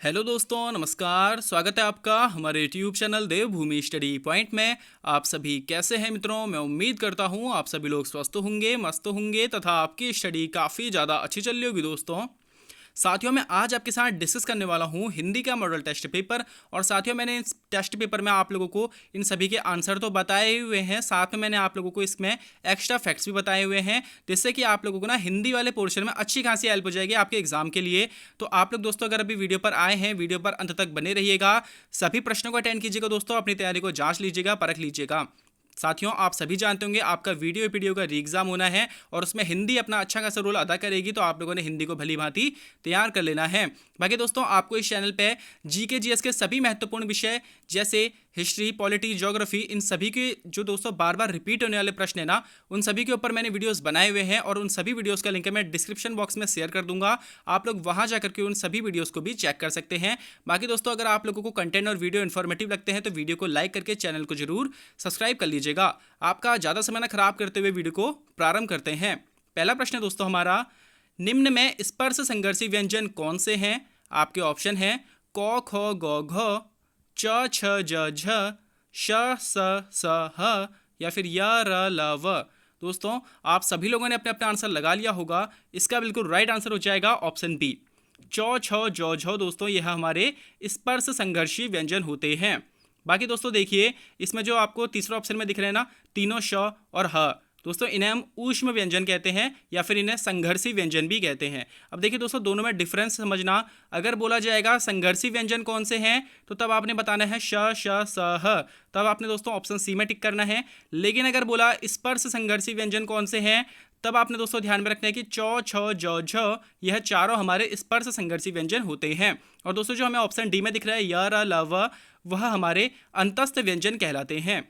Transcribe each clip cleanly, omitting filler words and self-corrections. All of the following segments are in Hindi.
हेलो दोस्तों, नमस्कार। स्वागत है आपका हमारे यूट्यूब चैनल देवभूमि स्टडी पॉइंट में। आप सभी कैसे हैं मित्रों? मैं उम्मीद करता हूं आप सभी लोग स्वस्थ होंगे, मस्त होंगे तथा आपकी स्टडी काफ़ी ज़्यादा अच्छी चल रही होगी दोस्तों। साथियों, मैं आज आपके साथ डिस्कस करने वाला हूं हिंदी का मॉडल टेस्ट पेपर। और साथियों, मैंने इस टेस्ट पेपर में आप लोगों को इन सभी के आंसर तो बताए हुए हैं, साथ में मैंने आप लोगों को इसमें एक्स्ट्रा फैक्ट्स भी बताए हुए हैं, जिससे कि आप लोगों को ना हिंदी वाले पोर्शन में अच्छी खासी हेल्प हो जाएगी आपके एग्जाम के लिए। तो आप लोग दोस्तों अगर अभी वीडियो पर आए हैं, वीडियो पर अंत तक बने रहिएगा, सभी प्रश्नों को अटेंड कीजिएगा दोस्तों, अपनी तैयारी को जांच लीजिएगा, परख लीजिएगा। साथियों, आप सभी जानते होंगे आपका वीडियो का री एग्जाम होना है और उसमें हिंदी अपना अच्छा खासा रोल अदा करेगी, तो आप लोगों ने हिंदी को भली भांति तैयार कर लेना है। बाकी दोस्तों, आपको इस चैनल पे जीके जीएस के सभी महत्वपूर्ण विषय जैसे हिस्ट्री, पॉलिटी, ज्योग्राफी, इन सभी के जो दोस्तों बार बार रिपीट होने वाले प्रश्न है ना, उन सभी के ऊपर मैंने वीडियोस बनाए हुए हैं और उन सभी वीडियोस का लिंक मैं डिस्क्रिप्शन बॉक्स में शेयर कर दूंगा। आप लोग वहां जाकर के उन सभी वीडियोस को भी चेक कर सकते हैं। बाकी दोस्तों, अगर आप लोगों को कंटेंट और वीडियो इन्फॉर्मेटिव लगते हैं तो वीडियो को लाइक करके चैनल को जरूर सब्सक्राइब कर लीजिएगा। आपका ज़्यादा समय न खराब करते हुए वीडियो को प्रारंभ करते हैं। पहला प्रश्न है दोस्तों हमारा, निम्न में स्पर्श संघर्षी व्यंजन कौन से हैं? आपके ऑप्शन हैं क ख ग घ, च छ ज झ, श स स ह या फिर य र ल व। दोस्तों, आप सभी लोगों ने अपने अपना आंसर लगा लिया होगा। इसका बिल्कुल राइट आंसर हो जाएगा ऑप्शन बी, चौ छ जौ झ। दोस्तों, यह हमारे स्पर्श संघर्षी व्यंजन होते हैं। बाकी दोस्तों देखिए, इसमें जो आपको तीसरा ऑप्शन में दिख रहे हैं ना, तीनों श और ह, दोस्तों इन्हें हम ऊष्म व्यंजन कहते हैं या फिर इन्हें संघर्षी व्यंजन भी कहते हैं। अब देखिए दोस्तों, दोनों में डिफरेंस समझना। अगर बोला जाएगा संघर्षी व्यंजन कौन से हैं, तो तब आपने बताना है श श स ह, तब आपने दोस्तों ऑप्शन सी में टिक करना है। लेकिन अगर बोला स्पर्श संघर्षी व्यंजन कौन से हैं, तब आपने दोस्तों ध्यान में रखना है कि चौ छ जौ झ, यह चारों हमारे स्पर्श संघर्षी व्यंजन होते हैं। और दोस्तों जो हमें ऑप्शन डी में दिख रहा है य र ल व, वह हमारे अंतस्थ व्यंजन कहलाते हैं।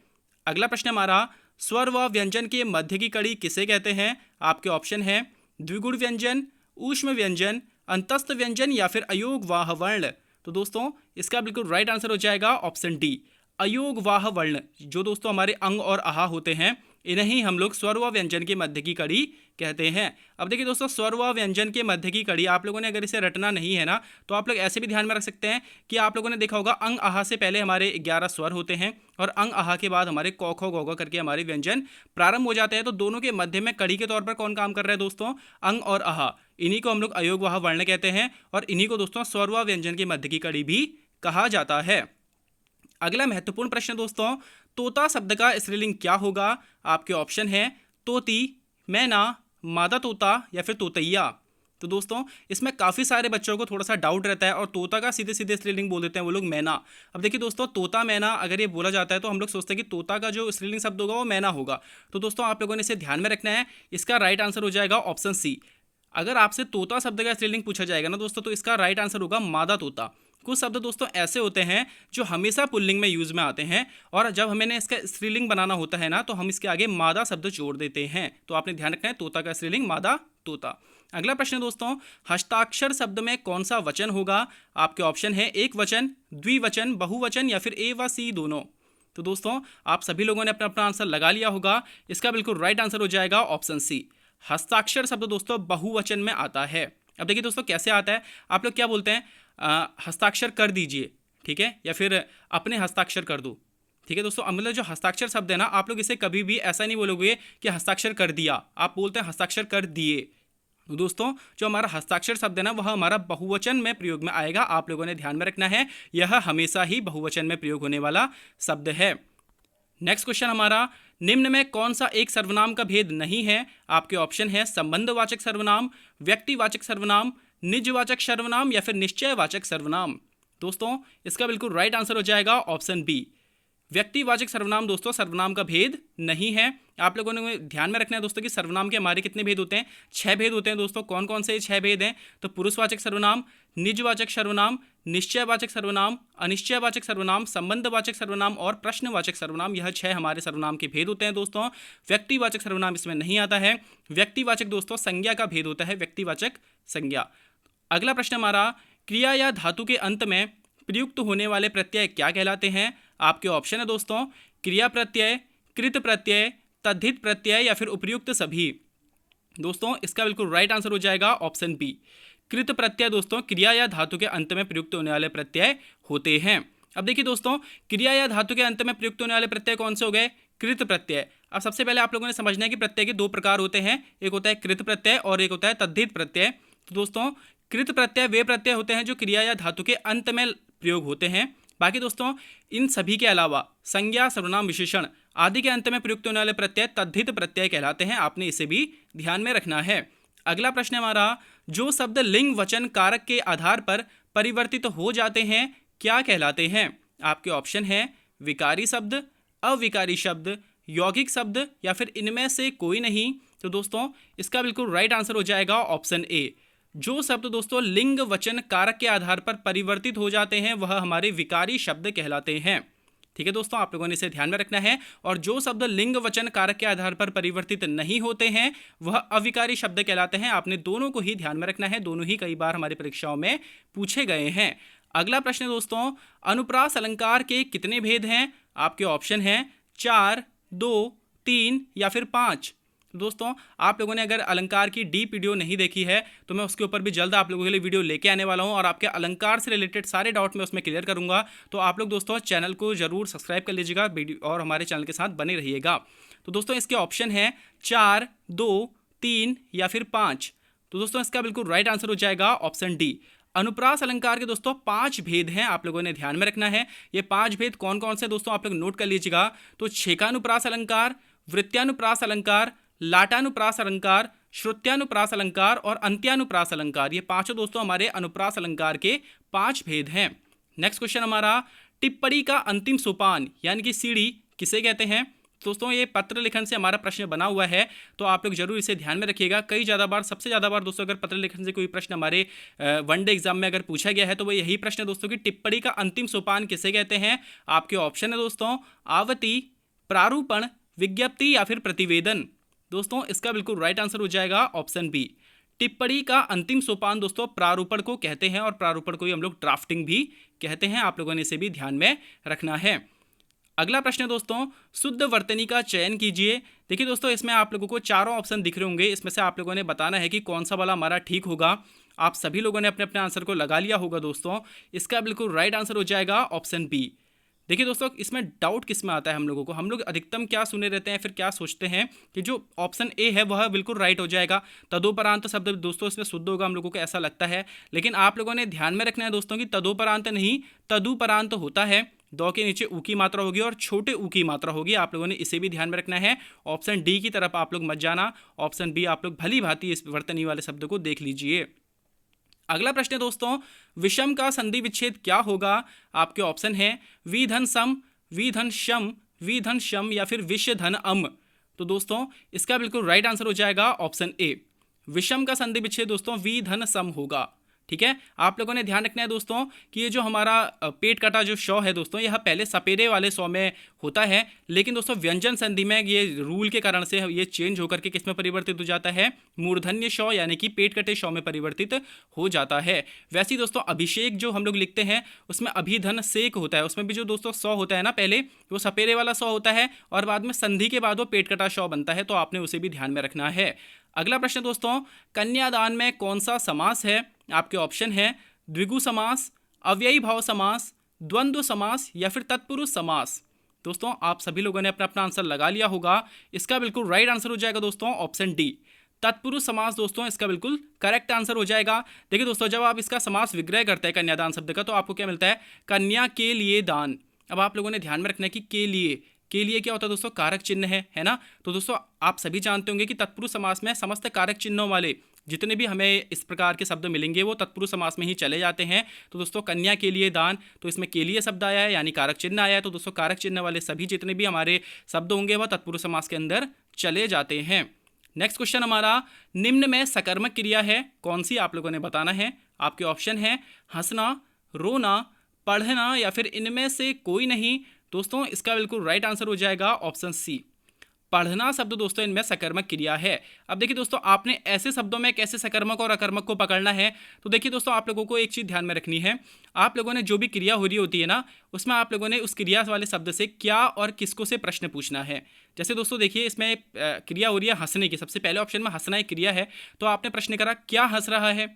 अगला प्रश्न हमारा, स्वर व व्यंजन के मध्य की कड़ी किसे कहते हैं? आपके ऑप्शन हैं द्विगुण व्यंजन, ऊष्म व्यंजन, अंतस्थ व्यंजन या फिर अयोगवाह वर्ण। तो दोस्तों इसका बिल्कुल राइट आंसर हो जाएगा ऑप्शन डी, अयोगवाह वर्ण। जो दोस्तों हमारे अंग और आहा होते हैं, इन्हें ही हम लोग स्वर व व्यंजन के मध्य की कड़ी कहते हैं। अब देखिए दोस्तों, स्वर व व्यंजन के मध्य की कड़ी आप लोगों ने अगर इसे रटना नहीं है ना, तो आप लोग ऐसे भी ध्यान में रख सकते हैं कि आप लोगों ने देखा होगा अंग आहा से पहले हमारे 11 स्वर होते हैं और अंग आहा के बाद हमारे क ख ग घ करके हमारे व्यंजन प्रारंभ हो जाते हैं। तो दोनों के मध्य में कड़ी के तौर पर कौन काम कर रहा है दोस्तों? अंग और आहा। इन्हीं को हम लोग अयोगवाह वर्ण कहते हैं और इन्हीं को दोस्तों स्वर व व्यंजन के मध्य की कड़ी भी कहा जाता है। अगला महत्वपूर्ण प्रश्न दोस्तों, तोता शब्द का स्त्रीलिंग क्या होगा? आपके ऑप्शन है तोती, मैना, मादा तोता या फिर तोतैया। तो दोस्तों इसमें काफ़ी सारे बच्चों को थोड़ा सा डाउट रहता है और तोता का सीधे सीधे स्त्रीलिंग बोल देते हैं वो लोग मैना। अब देखिए दोस्तों, तोता मैना अगर ये बोला जाता है तो हम लोग सोचते हैं कि तोता का जो स्त्रीलिंग शब्द होगा वो मैना होगा। तो दोस्तों आप लोगों ने इसे ध्यान में रखना है। इसका राइट आंसर हो जाएगा ऑप्शन सी। अगर आपसे तोता शब्द का स्त्रीलिंग पूछा जाएगा ना दोस्तों, तो इसका राइट आंसर होगा मादा तोता। कुछ शब्द दोस्तों ऐसे होते हैं जो हमेशा पुल्लिंग में यूज में आते हैं और जब हमें इसका स्त्रीलिंग बनाना होता है ना, तो हम इसके आगे मादा शब्द जोड़ देते हैं। तो आपने ध्यान रखना है, तोता का स्त्रीलिंग मादा तोता। अगला प्रश्न दोस्तों, हस्ताक्षर शब्द में कौन सा वचन होगा? आपके ऑप्शन है एक वचन, द्विवचन, बहुवचन या फिर ए व सी दोनों। तो दोस्तों आप सभी लोगों ने अपना अपना आंसर लगा लिया होगा। इसका बिल्कुल राइट आंसर हो जाएगा ऑप्शन सी। हस्ताक्षर शब्द दोस्तों बहुवचन में आता है। अब देखिए दोस्तों कैसे आता है, आप लोग क्या बोलते हैं? हस्ताक्षर कर दीजिए, ठीक है, या फिर अपने हस्ताक्षर कर दो, ठीक है दोस्तों। मतलब जो हस्ताक्षर शब्द है ना, आप लोग इसे कभी भी ऐसा नहीं बोलोगे कि हस्ताक्षर कर दिया, आप बोलते हैं हस्ताक्षर कर दिए। तो दोस्तों जो हमारा हस्ताक्षर शब्द है ना, वह हमारा बहुवचन में प्रयोग में आएगा। आप लोगों ने ध्यान में रखना है, यह हमेशा ही बहुवचन में प्रयोग होने वाला शब्द है। नेक्स्ट क्वेश्चन हमारा, निम्न में कौन सा एक सर्वनाम का भेद नहीं है? आपके ऑप्शन है संबंधवाचक सर्वनाम, व्यक्तिवाचक सर्वनाम, निजवाचक सर्वनाम या फिर निश्चयवाचक सर्वनाम। दोस्तों इसका बिल्कुल राइट आंसर हो जाएगा ऑप्शन बी, व्यक्तिवाचक सर्वनाम। दोस्तों सर्वनाम का भेद नहीं है। आप लोगों ने ध्यान में रखना है दोस्तों कि सर्वनाम के हमारे कितने भेद होते हैं? 6 भेद होते हैं दोस्तों। कौन कौन से 6 भेद हैं? तो पुरुषवाचक सर्वनाम, निजवाचक सर्वनाम, निश्चयवाचक सर्वनाम, अनिश्चयवाचक सर्वनाम, संबंधवाचक सर्वनाम और प्रश्नवाचक सर्वनाम। यह 6 हमारे सर्वनाम के भेद होते हैं दोस्तों। व्यक्तिवाचक सर्वनाम इसमें नहीं आता है। व्यक्तिवाचक दोस्तों संज्ञा का भेद होता है, व्यक्तिवाचक संज्ञा। अगला प्रश्न हमारा, क्रिया या धातु के अंत में प्रयुक्त होने वाले प्रत्यय क्या कहलाते हैं? आपके ऑप्शन है दोस्तों क्रिया प्रत्यय, कृत प्रत्यय, तद्धित प्रत्यय या फिर उपयुक्त सभी। दोस्तों इसका बिल्कुल राइट आंसर हो जाएगा ऑप्शन बी, कृत प्रत्यय दोस्तों क्रिया या धातु के अंत में प्रयुक्त होने वाले प्रत्यय होते हैं। अब देखिए दोस्तों, क्रिया या धातु के अंत में प्रयुक्त होने वाले प्रत्यय कौन से हो गए? कृत प्रत्यय। अब सबसे पहले आप लोगों ने समझना है कि प्रत्यय के दो प्रकार होते हैं, एक होता है कृत प्रत्यय और एक होता है तद्धित प्रत्यय। तो दोस्तों, कृत प्रत्यय वे प्रत्यय होते हैं जो क्रिया या धातु के अंत में प्रयोग होते हैं। बाकी दोस्तों, इन सभी के अलावा संज्ञा, सर्वनाम, विशेषण आदि के अंत में प्रयुक्त होने वाले प्रत्यय तद्धित प्रत्यय कहलाते हैं। आपने इसे भी ध्यान में रखना है। अगला प्रश्न हमारा, जो शब्द लिंग, वचन, कारक के आधार पर परिवर्तित हो जाते हैं क्या कहलाते हैं? आपके ऑप्शन है विकारी शब्द, अविकारी शब्द, यौगिक शब्द या फिर इनमें से कोई नहीं। तो दोस्तों, इसका बिल्कुल राइट आंसर हो जाएगा ऑप्शन ए। जो शब्द दोस्तों लिंग, वचन, कारक के आधार पर परिवर्तित हो जाते हैं वह हमारे विकारी शब्द कहलाते हैं। ठीक है दोस्तों, आप लोगों ने इसे ध्यान में रखना है। और जो शब्द लिंग, वचन, कारक के आधार पर परिवर्तित नहीं होते हैं वह अविकारी शब्द कहलाते हैं। आपने दोनों को ही ध्यान में रखना है, दोनों ही कई बार हमारी परीक्षाओं में पूछे गए हैं। अगला प्रश्न दोस्तों, अनुप्रास अलंकार के कितने भेद हैं? आपके ऑप्शन हैं 4, 2, 3 या फिर 5। दोस्तों, आप लोगों ने अगर अलंकार की डीप वीडियो नहीं देखी है तो मैं उसके ऊपर भी जल्द आप लोगों के लिए वीडियो लेके आने वाला हूं और आपके अलंकार से रिलेटेड सारे डाउट मैं उसमें क्लियर करूंगा। तो आप लोग दोस्तों चैनल को जरूर सब्सक्राइब कर लीजिएगा और हमारे चैनल के साथ बने रहिएगा। तो दोस्तों, इसके ऑप्शन है 4, 2, 3 या फिर 5। तो दोस्तों, इसका बिल्कुल राइट आंसर हो जाएगा ऑप्शन डी। अनुप्रास अलंकार के दोस्तों 5 भेद हैं, आप लोगों ने ध्यान में रखना है। ये 5 भेद कौन कौन से दोस्तों आप लोग नोट कर लीजिएगा। तो छेकानुप्रास अलंकार, वृत्त्यानुप्रास अलंकार, लाटानुप्रास अलंकार, श्रुत्यानुप्रास अलंकार और अंत्यानुप्रास अलंकार, ये पांचों दोस्तों हमारे अनुप्रास अलंकार के 5 भेद हैं। नेक्स्ट क्वेश्चन हमारा, टिप्पणी का अंतिम सोपान यानी कि सीढ़ी किसे कहते हैं? दोस्तों, ये पत्र लिखन से हमारा प्रश्न बना हुआ है, तो आप लोग जरूर इसे ध्यान में रखिएगा। कई ज़्यादा बार, सबसे ज़्यादा बार दोस्तों अगर पत्र लिखन से कोई प्रश्न हमारे वनडे एग्जाम में अगर पूछा गया है तो वो यही प्रश्न दोस्तों कि टिप्पणी का अंतिम सोपान किसे कहते हैं। आपके ऑप्शन है दोस्तों आवती, प्रारूपण, विज्ञप्ति या फिर प्रतिवेदन। दोस्तों, इसका बिल्कुल राइट आंसर हो जाएगा ऑप्शन बी। टिप्पणी का अंतिम सोपान दोस्तों प्रारूपण को कहते हैं और प्रारूपण को ही हम लोग ड्राफ्टिंग भी कहते हैं। आप लोगों ने इसे भी ध्यान में रखना है। अगला प्रश्न दोस्तों, शुद्ध वर्तनी का चयन कीजिए। देखिए दोस्तों, इसमें आप लोगों को चारों ऑप्शन दिख रहे होंगे, इसमें से आप लोगों ने बताना है कि कौन सा वाला हमारा ठीक होगा। आप सभी लोगों ने अपने अपने आंसर को लगा लिया होगा दोस्तों। इसका बिल्कुल राइट आंसर हो जाएगा ऑप्शन बी। देखिए दोस्तों, इसमें डाउट किस में आता है हम लोगों को, हम लोग अधिकतम क्या सुने रहते हैं, फिर क्या सोचते हैं कि जो ऑप्शन ए है वह बिल्कुल राइट हो जाएगा। तदोपरांत शब्द दोस्तों इसमें शुद्ध होगा, हम लोगों को ऐसा लगता है। लेकिन आप लोगों ने ध्यान में रखना है दोस्तों कि तदोपरांत नहीं, तदुपरांत होता है। दो के नीचे ऊ की मात्रा होगी और छोटे ऊ की मात्रा होगी। आप लोगों ने इसे भी ध्यान में रखना है। ऑप्शन डी की तरफ आप लोग मत जाना, ऑप्शन बी आप लोग भली भांति इस वर्तनी वाले शब्द को देख लीजिए। अगला प्रश्न दोस्तों, विषम का संधि विच्छेद क्या होगा? आपके ऑप्शन है वी धन सम, वी धन शम, वी धन शम या फिर विष धन अम। तो दोस्तों, इसका बिल्कुल राइट आंसर हो जाएगा ऑप्शन ए। विषम का संधि विच्छेद दोस्तों वी धन सम होगा। ठीक है, आप लोगों ने ध्यान रखना है दोस्तों कि ये जो हमारा पेट कटा जो शौ है दोस्तों, यह पहले सपेरे वाले शौ में होता है, लेकिन दोस्तों व्यंजन संधि में ये रूल के कारण से ये चेंज होकर के किस में परिवर्तित हो जाता है? मूर्धन्य शौ यानी कि पेट कटे शौ में परिवर्तित हो जाता है। वैसे ही दोस्तों अभिषेक जो हम लोग लिखते हैं उसमें अभिधन सेक होता है, उसमें भी जो दोस्तों शौ होता है ना, पहले वो सपेरे वाला शौ होता है और बाद में संधि के बाद वो पेट कटा शौ बनता है, तो आपने उसे भी ध्यान में रखना है। अगला प्रश्न दोस्तों, कन्यादान में कौन सा समास है? आपके ऑप्शन है द्विगु समास, अव्ययी भाव समास, द्वंद्व समास या फिर तत्पुरुष समास। दोस्तों, आप सभी लोगों ने अपना अपना आंसर लगा लिया होगा। इसका बिल्कुल राइट आंसर हो जाएगा दोस्तों ऑप्शन डी, तत्पुरुष समास। दोस्तों, इसका बिल्कुल करेक्ट आंसर हो जाएगा। देखिए दोस्तों, जब आप इसका समास विग्रह करते हैं कन्यादान शब्द का, तो आपको क्या मिलता है? कन्या के लिए दान। अब आप लोगों ने ध्यान में रखना है कि के लिए क्या होता है दोस्तों? कारक चिन्ह है ना। तो दोस्तों, आप सभी जानते होंगे कि तत्पुरुष समास में समस्त कारक चिन्हों वाले जितने भी हमें इस प्रकार के शब्द मिलेंगे वो तत्पुरुष समास में ही चले जाते हैं। तो दोस्तों, कन्या के लिए दान, तो इसमें के लिए शब्द आया है यानी कारक चिन्ह आया है। तो दोस्तों, कारक चिन्ह वाले सभी जितने भी हमारे शब्द होंगे वह तत्पुरुष समास के अंदर चले जाते हैं। नेक्स्ट क्वेश्चन हमारा, निम्न में सकर्मक क्रिया है कौन सी? आप लोगों ने बताना है। आपके ऑप्शन है हंसना, रोना, पढ़ना या फिर इनमें से कोई नहीं। दोस्तों, इसका बिल्कुल राइट आंसर हो जाएगा ऑप्शन सी, पढ़ना शब्द दोस्तों इनमें सकर्मक क्रिया है। अब देखिए दोस्तों, आपने ऐसे शब्दों में कैसे सकर्मक और अकर्मक को पकड़ना है। तो देखिए दोस्तों, आप लोगों को एक चीज़ ध्यान में रखनी है। आप लोगों ने जो भी क्रिया हो रही होती है ना, उसमें आप लोगों ने उस क्रिया वाले शब्द से क्या और किसको से प्रश्न पूछना है। जैसे दोस्तों देखिए, इसमें क्रिया हो रही है हंसने की, सबसे पहले ऑप्शन में हंसना एक क्रिया है, तो आपने प्रश्न करा क्या हंस रहा है,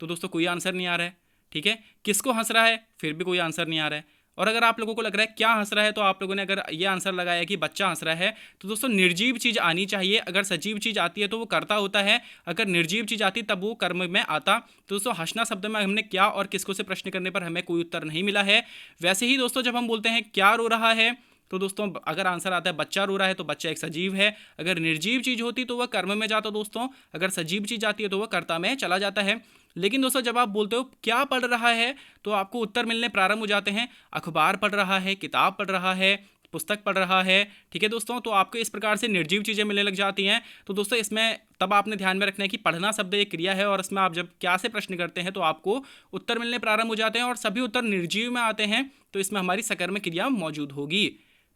तो दोस्तों कोई आंसर नहीं आ रहा है। ठीक है, किसको हंस रहा है, फिर भी कोई आंसर नहीं आ रहा है। और अगर आप लोगों को लग रहा है क्या हंस रहा है, तो आप लोगों ने अगर ये आंसर लगाया कि बच्चा हंस रहा है, तो दोस्तों निर्जीव चीज़ आनी चाहिए। अगर सजीव चीज़ आती है तो वो कर्ता होता है, अगर निर्जीव चीज़ आती तब वो कर्म में आता। तो दोस्तों हंसना शब्द में हमने क्या और किसको से प्रश्न करने पर हमें कोई उत्तर नहीं मिला है। वैसे ही दोस्तों जब हम बोलते हैं क्या रो रहा है, तो दोस्तों अगर आंसर आता है बच्चा रो रहा है, तो बच्चा एक सजीव है। अगर निर्जीव चीज़ होती तो वह कर्म में जाता दोस्तों, अगर सजीव चीज़ आती है तो वह कर्ता में चला जाता है। लेकिन दोस्तों जब आप बोलते हो क्या पढ़ रहा है, तो आपको उत्तर मिलने प्रारंभ हो जाते हैं। अखबार पढ़ रहा है, किताब पढ़ रहा है, पुस्तक पढ़ रहा है। ठीक है दोस्तों, तो आपको इस प्रकार से निर्जीव चीज़ें मिलने लग जाती हैं। तो दोस्तों इसमें तब आपने ध्यान में रखना है कि पढ़ना शब्द एक क्रिया है, और इसमें आप जब क्या से प्रश्न करते हैं तो आपको उत्तर मिलने प्रारंभ हो जाते हैं, और सभी उत्तर निर्जीव में आते हैं, तो इसमें हमारी सकर्मक क्रिया मौजूद होगी।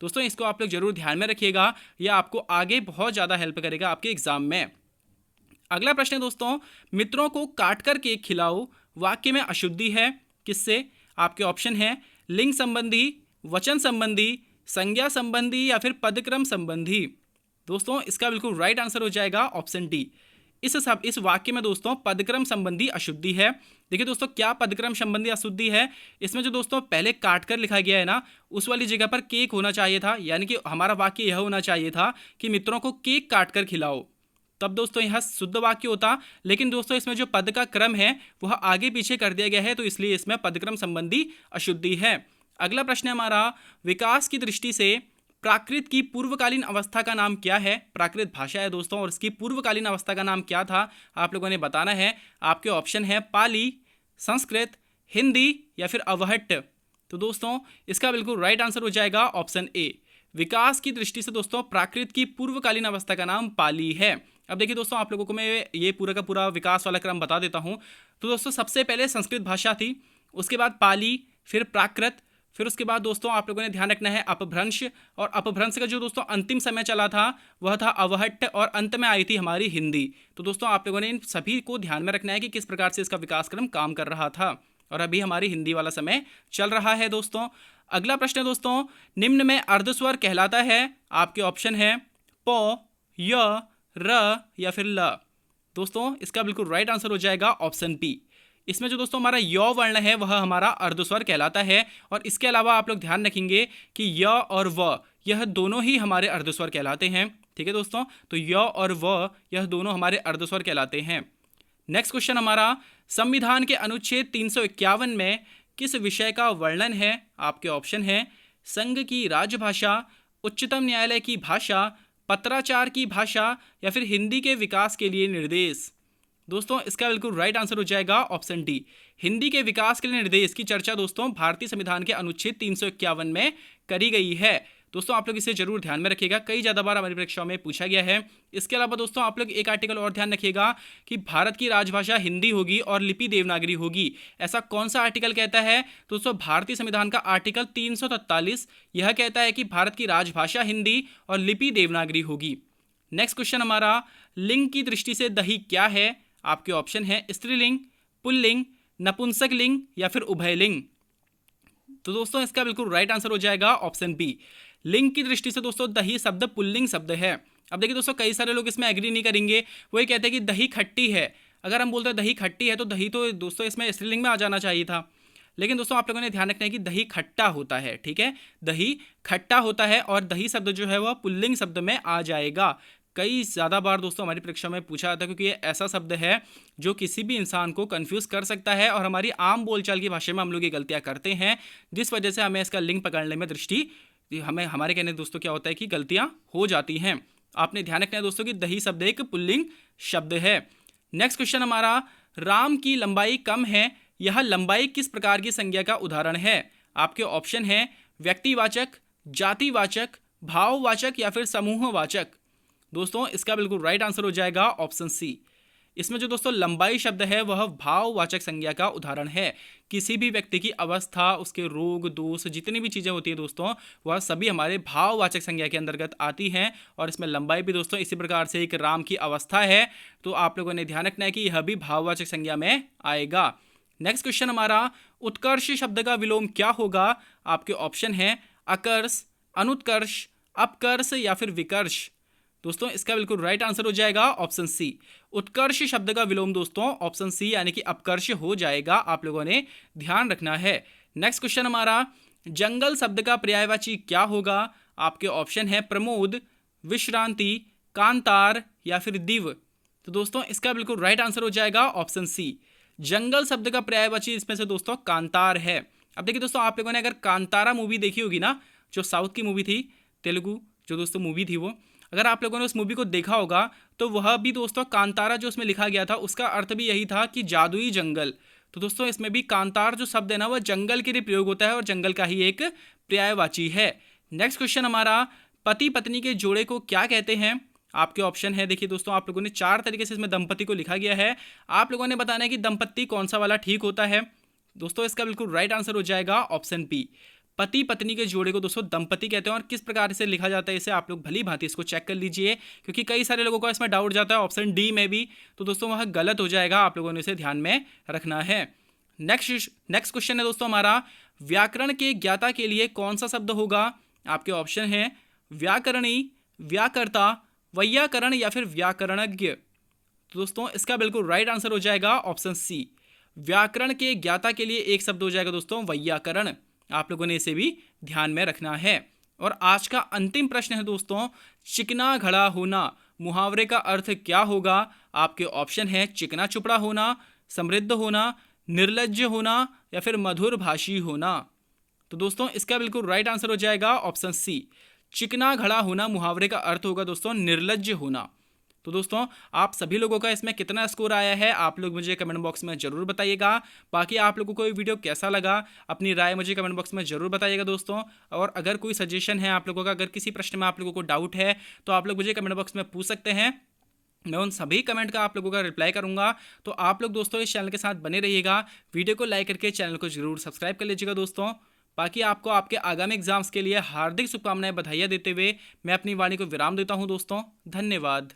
दोस्तों इसको आप लोग जरूर ध्यान में रखिएगा, यह आपको आगे बहुत ज़्यादा हेल्प करेगा आपके एग्जाम में। अगला प्रश्न है दोस्तों, मित्रों को काट कर केक खिलाओ, वाक्य में अशुद्धि है, किससे? आपके ऑप्शन है लिंग संबंधी, वचन संबंधी, संज्ञा संबंधी या फिर पदक्रम संबंधी। दोस्तों इसका बिल्कुल राइट आंसर हो जाएगा ऑप्शन डी। इस वाक्य में दोस्तों पदक्रम संबंधी अशुद्धि है। देखिए दोस्तों क्या पदक्रम संबंधी अशुद्धि है, इसमें जो दोस्तों पहले काट कर लिखा गया है ना, उस वाली जगह पर केक होना चाहिए था। यानी कि हमारा वाक्य यह होना चाहिए था कि मित्रों को केक काट कर खिलाओ, तब दोस्तों यह शुद्ध वाक्य होता। लेकिन दोस्तों इसमें जो पद का क्रम है वह आगे पीछे कर दिया गया है, तो इसलिए इसमें पदक्रम संबंधी अशुद्धि है। अगला प्रश्न है हमारा, विकास की दृष्टि से प्राकृत की पूर्वकालीन अवस्था का नाम क्या है? प्राकृत भाषा है दोस्तों, और इसकी पूर्वकालीन अवस्था का नाम क्या था, आप लोगों ने बताना है। आपके ऑप्शन है पाली, संस्कृत, हिंदी या फिर अवहट्ट। तो दोस्तों इसका बिल्कुल राइट आंसर हो जाएगा ऑप्शन ए। विकास की दृष्टि से दोस्तों प्राकृत की पूर्वकालीन अवस्था का नाम पाली है। अब देखिए दोस्तों आप लोगों को मैं ये पूरा का पूरा विकास वाला क्रम बता देता हूँ। तो दोस्तों सबसे पहले संस्कृत भाषा थी, उसके बाद पाली, फिर प्राकृत, फिर उसके बाद दोस्तों आप लोगों ने ध्यान रखना है अपभ्रंश, और अपभ्रंश का जो दोस्तों अंतिम समय चला था वह था अवहट्ट, और अंत में आई थी हमारी हिंदी। तो दोस्तों आप लोगों ने इन सभी को ध्यान में रखना है कि किस प्रकार से इसका विकास क्रम काम कर रहा था, और अभी हमारी हिंदी वाला समय चल रहा है दोस्तों। अगला प्रश्न है दोस्तों, निम्न में अर्धस्वर कहलाता है? आपके ऑप्शन है प, य, र या फिर ल। दोस्तों इसका बिल्कुल राइट आंसर हो जाएगा ऑप्शन बी। इसमें जो दोस्तों हमारा य वर्ण है वह हमारा अर्धस्वर कहलाता है, और इसके अलावा आप लोग ध्यान रखेंगे कि य और व यह दोनों ही हमारे अर्धस्वर कहलाते हैं। ठीक है दोस्तों, तो य और व यह दोनों हमारे अर्धस्वर कहलाते हैं। नेक्स्ट क्वेश्चन हमारा, संविधान के अनुच्छेद 351 में किस विषय का वर्णन है? आपके ऑप्शन है संघ की राजभाषा, उच्चतम न्यायालय की भाषा, पत्राचार की भाषा या फिर हिंदी के विकास के लिए निर्देश। दोस्तों इसका बिल्कुल राइट आंसर हो जाएगा ऑप्शन डी। हिंदी के विकास के लिए निर्देश की चर्चा दोस्तों भारतीय संविधान के अनुच्छेद 351 में करी गई है। दोस्तों आप लोग इसे जरूर ध्यान में रखिएगा, कई ज़्यादा बार हमारी परीक्षाओं में पूछा गया है। इसके अलावा दोस्तों आप लोग एक आर्टिकल और ध्यान रखिएगा कि भारत की राजभाषा हिंदी होगी और लिपि देवनागरी होगी। ऐसा कौन सा आर्टिकल कहता है? दोस्तों भारतीय संविधान का आर्टिकल 343 यह कहता है कि भारत की राजभाषा हिंदी और लिपि देवनागरी होगी। नेक्स्ट क्वेश्चन हमारा, लिंग की दृष्टि से दही क्या है? आपके ऑप्शन है स्त्रीलिंग, पुल्लिंग, नपुंसक लिंग या फिर उभयलिंग। तो दोस्तों इसका बिल्कुल राइट आंसर हो जाएगा ऑप्शन बी। लिंग की दृष्टि से दोस्तों दही शब्द पुल्लिंग शब्द है। अब देखिए दोस्तों कई सारे लोग इसमें एग्री नहीं करेंगे, वही कहते हैं कि दही खट्टी है। अगर हम बोलते हैं दही खट्टी है तो दही तो दोस्तों इसमें स्त्रीलिंग में आ जाना चाहिए था। लेकिन दोस्तों आप लोगों ने ध्यान रखना है कि दही खट्टा होता है। ठीक है, दही खट्टा होता है और दही शब्द जो है वह पुल्लिंग शब्द में आ जाएगा। कई ज़्यादा बार दोस्तों हमारी परीक्षा में पूछा जाता है, क्योंकि ये ऐसा शब्द है जो किसी भी इंसान को कंफ्यूज कर सकता है, और हमारी आम बोलचाल की भाषा में हम लोग ये गलतियाँ करते हैं, जिस वजह से हमें इसका लिंक पकड़ने में हमारे कहने दोस्तों क्या होता है कि गलतियाँ हो जाती हैं। आपने ध्यान रखना है दोस्तों कि दही शब्द एक पुल्लिंग शब्द है। नेक्स्ट क्वेश्चन हमारा, राम की लंबाई कम है, यह लंबाई किस प्रकार की संज्ञा का उदाहरण है? आपके ऑप्शन है व्यक्तिवाचक, जातिवाचक, भाववाचक या फिर समूहवाचक। दोस्तों इसका बिल्कुल राइट आंसर हो जाएगा ऑप्शन सी। इसमें जो दोस्तों लंबाई शब्द है वह भाववाचक संज्ञा का उदाहरण है। किसी भी व्यक्ति की अवस्था, उसके रोग दोष, जितनी भी चीज़ें होती है दोस्तों वह सभी हमारे भाववाचक संज्ञा के अंतर्गत आती हैं, और इसमें लंबाई भी दोस्तों इसी प्रकार से एक राम की अवस्था है, तो आप लोगों ने ध्यान रखना है कि यह भी भाववाचक संज्ञा में आएगा। नेक्स्ट क्वेश्चन हमारा, उत्कर्ष शब्द का विलोम क्या होगा? आपके ऑप्शन है अकर्ष, अनुत्कर्ष, अपकर्ष या फिर विकर्ष। दोस्तों इसका बिल्कुल राइट आंसर हो जाएगा ऑप्शन सी। उत्कर्ष शब्द का विलोम दोस्तों ऑप्शन सी यानी कि अपकर्ष हो जाएगा, आप लोगों ने ध्यान रखना है। नेक्स्ट क्वेश्चन हमारा, जंगल शब्द का पर्यायवाची क्या होगा? आपके ऑप्शन है प्रमोद, विश्रांति, कांतार या फिर दिव। तो दोस्तों इसका बिल्कुल राइट आंसर हो जाएगा ऑप्शन सी। जंगल शब्द का पर्यायवाची इसमें से दोस्तों कांतार है। अब देखिए दोस्तों, आप लोगों ने अगर कांतारा मूवी देखी होगी ना, जो साउथ की मूवी थी, तेलुगु जो दोस्तों मूवी थी, वो अगर आप लोगों ने उस मूवी को देखा होगा तो वह भी दोस्तों कांतारा जो उसमें लिखा गया था उसका अर्थ भी यही था कि जादुई जंगल। तो दोस्तों इसमें भी कांतार जो शब्द है ना, वह जंगल के लिए प्रयोग होता है और जंगल का ही एक पर्यायवाची है। नेक्स्ट क्वेश्चन हमारा, पति पत्नी के जोड़े को क्या कहते हैं? आपके ऑप्शन है, देखिए दोस्तों आप लोगों ने 4 तरीके से इसमें दंपति को लिखा गया है। आप लोगों ने बताना है कि दंपति कौन सा वाला ठीक होता है। दोस्तों इसका बिल्कुल राइट आंसर हो जाएगा ऑप्शन बी। पति पत्नी के जोड़े को दोस्तों दंपति कहते हैं। और किस प्रकार से लिखा जाता है इसे आप लोग भली भांति इसको चेक कर लीजिए, क्योंकि कई सारे लोगों को इसमें डाउट जाता है ऑप्शन डी में भी, तो दोस्तों वह गलत हो जाएगा, आप लोगों ने इसे ध्यान में रखना है। नेक्स्ट क्वेश्चन है दोस्तों हमारा, व्याकरण के ज्ञाता के लिए कौन सा शब्द होगा? आपके ऑप्शन है व्याकरणी, व्याकर्ता, वैयाकरण या फिर व्याकरणज्ञ। तो दोस्तों इसका बिल्कुल राइट आंसर हो जाएगा ऑप्शन सी। व्याकरण के ज्ञाता के लिए एक शब्द हो जाएगा दोस्तों वैयाकरण। आप लोगों ने इसे भी ध्यान में रखना है। और आज का अंतिम प्रश्न है दोस्तों, चिकना घड़ा होना मुहावरे का अर्थ क्या होगा? आपके ऑप्शन है चिकना चुपड़ा होना, समृद्ध होना, निर्लज्ज होना या फिर मधुर भाषी होना। तो दोस्तों इसका बिल्कुल राइट आंसर हो जाएगा ऑप्शन सी। चिकना घड़ा होना मुहावरे का अर्थ होगा दोस्तों निर्लज्ज होना। तो दोस्तों आप सभी लोगों का इसमें कितना स्कोर आया है आप लोग मुझे कमेंट बॉक्स में ज़रूर बताइएगा। बाकी आप लोगों को ये वीडियो कैसा लगा अपनी राय मुझे कमेंट बॉक्स में ज़रूर बताइएगा दोस्तों। और अगर कोई सजेशन है आप लोगों का, अगर किसी प्रश्न में आप लोगों को डाउट है तो आप लोग मुझे कमेंट बॉक्स में पूछ सकते हैं। मैं उन सभी कमेंट का आप लोगों का रिप्लाई करूंगा। तो आप लोग दोस्तों इस चैनल के साथ बने रहिएगा, वीडियो को लाइक करके चैनल को जरूर सब्सक्राइब कर लीजिएगा दोस्तों। बाकी आपको आपके आगामी एग्जाम्स के लिए हार्दिक शुभकामनाएं, बधाइयाँ देते हुए मैं अपनी वाणी को विराम देता हूं दोस्तों। धन्यवाद।